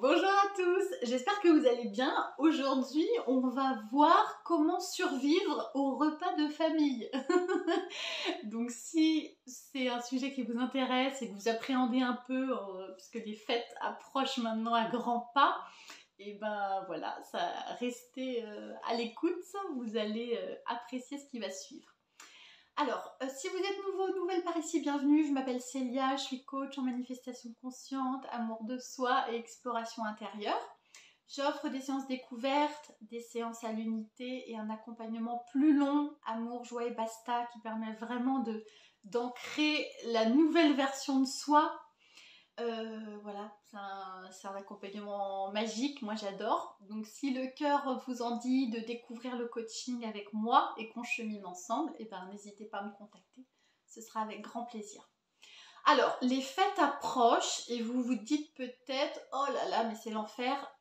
Bonjour à tous, j'espère que vous allez bien. Aujourd'hui, on va voir comment survivre au repas de famille. Donc si c'est un sujet qui vous intéresse et que vous appréhendez un peu, puisque les fêtes approchent maintenant à grands pas, et ben voilà, restez à l'écoute, vous allez apprécier ce qui va suivre. Alors, si vous êtes nouvelle par ici, bienvenue, je m'appelle Célia, je suis coach en manifestation consciente, amour de soi et exploration intérieure. J'offre des séances découvertes, des séances à l'unité et un accompagnement plus long, amour, joie et basta, qui permet vraiment d'ancrer la nouvelle version de soi. Voilà, c'est un accompagnement magique, moi j'adore. Donc si le cœur vous en dit de découvrir le coaching avec moi et qu'on chemine ensemble, eh ben, n'hésitez pas à me contacter, ce sera avec grand plaisir. Alors, les fêtes approchent et vous vous dites peut-être « Oh là là, mais c'est l'enfer,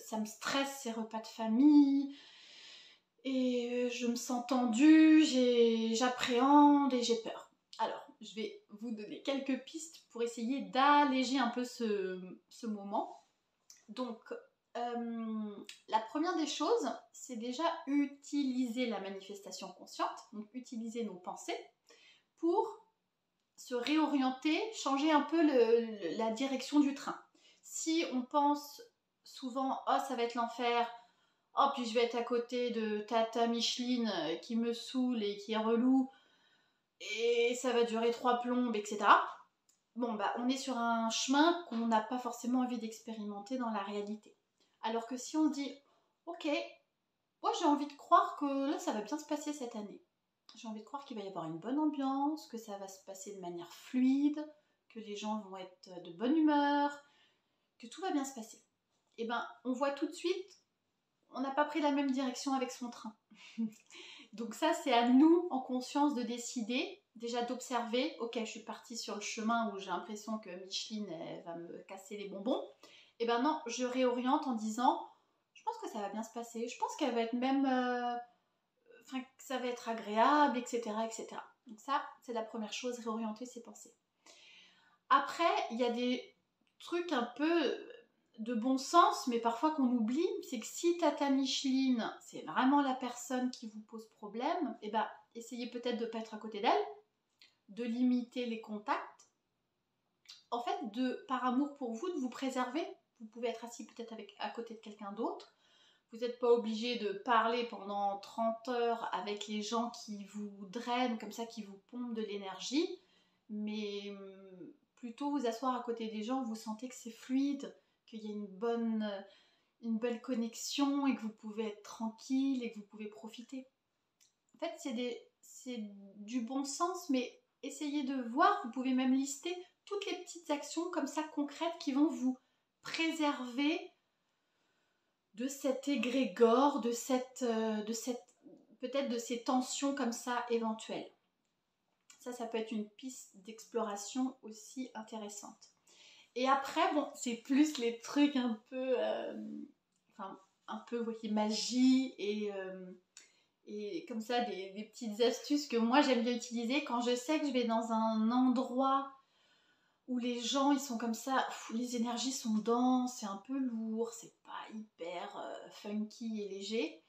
ça me stresse ces repas de famille et je me sens tendue, j'appréhende et j'ai peur. » Alors, je vais vous donner quelques pistes pour essayer d'alléger un peu ce moment. Donc, la première des choses, c'est déjà utiliser la manifestation consciente, donc utiliser nos pensées pour se réorienter, changer un peu la direction du train. Si on pense souvent « Oh, ça va être l'enfer », « Oh, puis je vais être à côté de Tata Micheline qui me saoule et qui est relou, et ça va durer 3 plombes, etc. » Bon, bah, on est sur un chemin qu'on n'a pas forcément envie d'expérimenter dans la réalité. Alors que si on se dit « Ok, moi j'ai envie de croire que là ça va bien se passer cette année. J'ai envie de croire qu'il va y avoir une bonne ambiance, que ça va se passer de manière fluide, que les gens vont être de bonne humeur, que tout va bien se passer. » Et ben, on voit tout de suite, on n'a pas pris la même direction avec son train. Donc ça, c'est à nous, en conscience, de décider, déjà d'observer, ok, je suis partie sur le chemin où j'ai l'impression que Micheline elle va me casser les bonbons. Et ben non, je réoriente en disant, je pense que ça va bien se passer, je pense qu'elle va être même, que ça va être agréable, etc., etc. Donc ça, c'est la première chose, réorienter ses pensées. Après, il y a des trucs un peu de bon sens, mais parfois qu'on oublie, c'est que si Tata Micheline, c'est vraiment la personne qui vous pose problème, eh ben, essayez peut-être de ne pas être à côté d'elle, de limiter les contacts. En fait, par amour pour vous, de vous préserver. Vous pouvez être assis peut-être à côté de quelqu'un d'autre. Vous n'êtes pas obligé de parler pendant 30 heures avec les gens qui vous drainent, comme ça, qui vous pompent de l'énergie, mais plutôt vous asseoir à côté des gens où vous sentez que c'est fluide, qu'il y a une belle connexion et que vous pouvez être tranquille et que vous pouvez profiter. En fait, c'est du bon sens, mais essayez de voir, vous pouvez même lister toutes les petites actions comme ça concrètes qui vont vous préserver de cet égrégore, peut-être de ces tensions comme ça éventuelles. Ça peut être une piste d'exploration aussi intéressante. Et après, bon, c'est plus les trucs un peu, voyez, magie et comme ça, des petites astuces que moi j'aime bien utiliser quand je sais que je vais dans un endroit où les gens, ils sont comme ça, les énergies sont denses, c'est un peu lourd, c'est pas hyper funky et léger.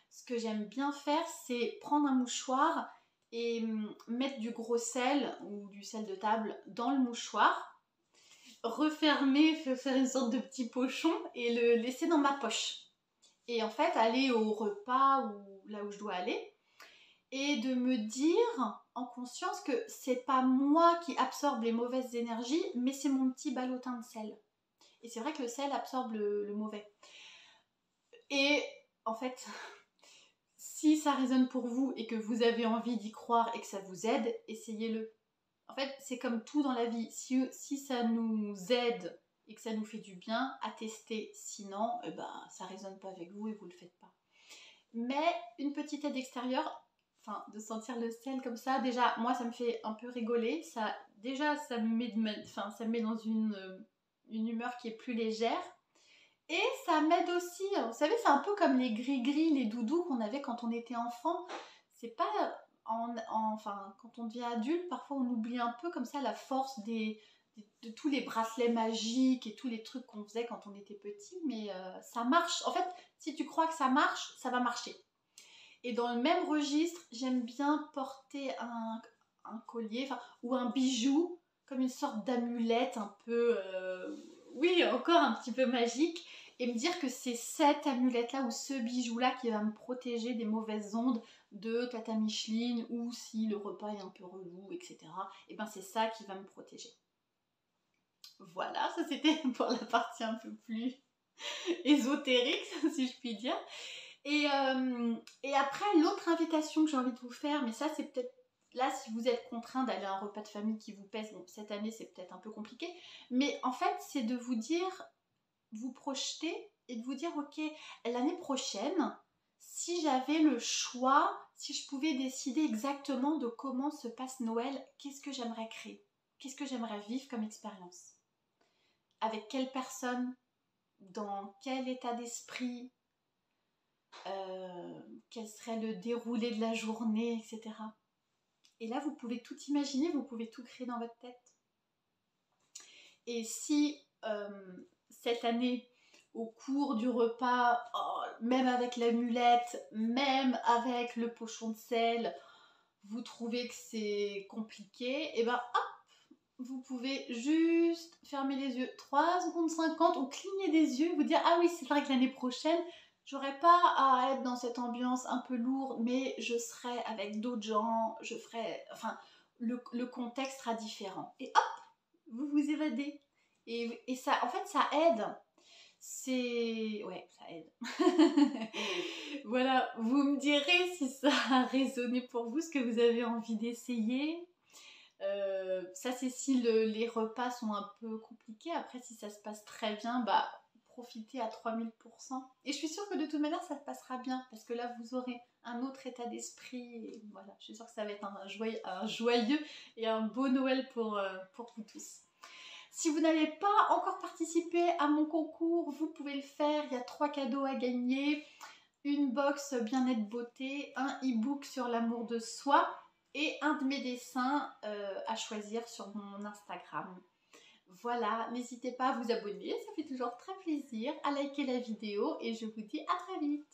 Ce que j'aime bien faire, c'est prendre un mouchoir et mettre du gros sel ou du sel de table dans le mouchoir, refermer, faire une sorte de petit pochon et le laisser dans ma poche. Et en fait, aller au repas ou là où je dois aller et de me dire en conscience que c'est pas moi qui absorbe les mauvaises énergies, mais c'est mon petit ballotin de sel. Et c'est vrai que le sel absorbe le mauvais. Et en fait, si ça résonne pour vous et que vous avez envie d'y croire et que ça vous aide, essayez-le. En fait, c'est comme tout dans la vie. Si ça nous aide et que ça nous fait du bien, à tester. Sinon, ça résonne pas avec vous et vous le faites pas. Mais une petite aide extérieure, de sentir le sel comme ça, déjà, moi, ça me fait un peu rigoler. Ça me met dans une humeur qui est plus légère. Et ça m'aide aussi, vous savez, c'est un peu comme les gris-gris, les doudous qu'on avait quand on était enfant. C'est pas, quand on devient adulte, parfois on oublie un peu comme ça la force des de tous les bracelets magiques et tous les trucs qu'on faisait quand on était petit, mais ça marche. En fait, si tu crois que ça marche, ça va marcher. Et dans le même registre, j'aime bien porter un collier ou un bijou, comme une sorte d'amulette un peu, oui, encore un petit peu magique, et me dire que c'est cette amulette-là ou ce bijou-là qui va me protéger des mauvaises ondes de Tata Micheline, ou si le repas est un peu relou, etc. Et ben c'est ça qui va me protéger. Voilà, ça c'était pour la partie un peu plus ésotérique, si je puis dire. Et après, l'autre invitation que j'ai envie de vous faire, mais ça c'est peut-être là si vous êtes contraint d'aller à un repas de famille qui vous pèse, bon cette année c'est peut-être un peu compliqué, mais en fait c'est de vous dire, vous projeter et de vous dire ok, l'année prochaine, si j'avais le choix, si je pouvais décider exactement de comment se passe Noël, qu'est-ce que j'aimerais créer? Qu'est-ce que j'aimerais vivre comme expérience? Avec quelle personne? Dans quel état d'esprit? Quel serait le déroulé de la journée, etc. Et là, vous pouvez tout imaginer, vous pouvez tout créer dans votre tête. Et si cette année, au cours du repas, même avec l'amulette, même avec le pochon de sel, vous trouvez que c'est compliqué, et ben hop, vous pouvez juste fermer les yeux 3 secondes 50 ou cligner des yeux, vous dire ah oui c'est vrai que l'année prochaine j'aurais pas à être dans cette ambiance un peu lourde, mais je serai avec d'autres gens, je ferai, enfin le contexte sera différent, et hop, vous vous évadez, et ça en fait ça aide. C'est... ouais, ça aide. Voilà, vous me direz si ça a résonné pour vous, ce que vous avez envie d'essayer. Ça c'est si les repas sont un peu compliqués. Après si ça se passe très bien, bah profitez à 3000%. Et je suis sûre que de toute manière ça se passera bien, parce que là vous aurez un autre état d'esprit, et voilà, je suis sûre que ça va être un joyeux et un beau Noël pour vous tous. Si vous n'avez pas encore participé à mon concours, vous pouvez le faire. Il y a 3 cadeaux à gagner. Une box bien-être beauté, un e-book sur l'amour de soi et un de mes dessins à choisir sur mon Instagram. Voilà, n'hésitez pas à vous abonner, ça fait toujours très plaisir, à liker la vidéo et je vous dis à très vite.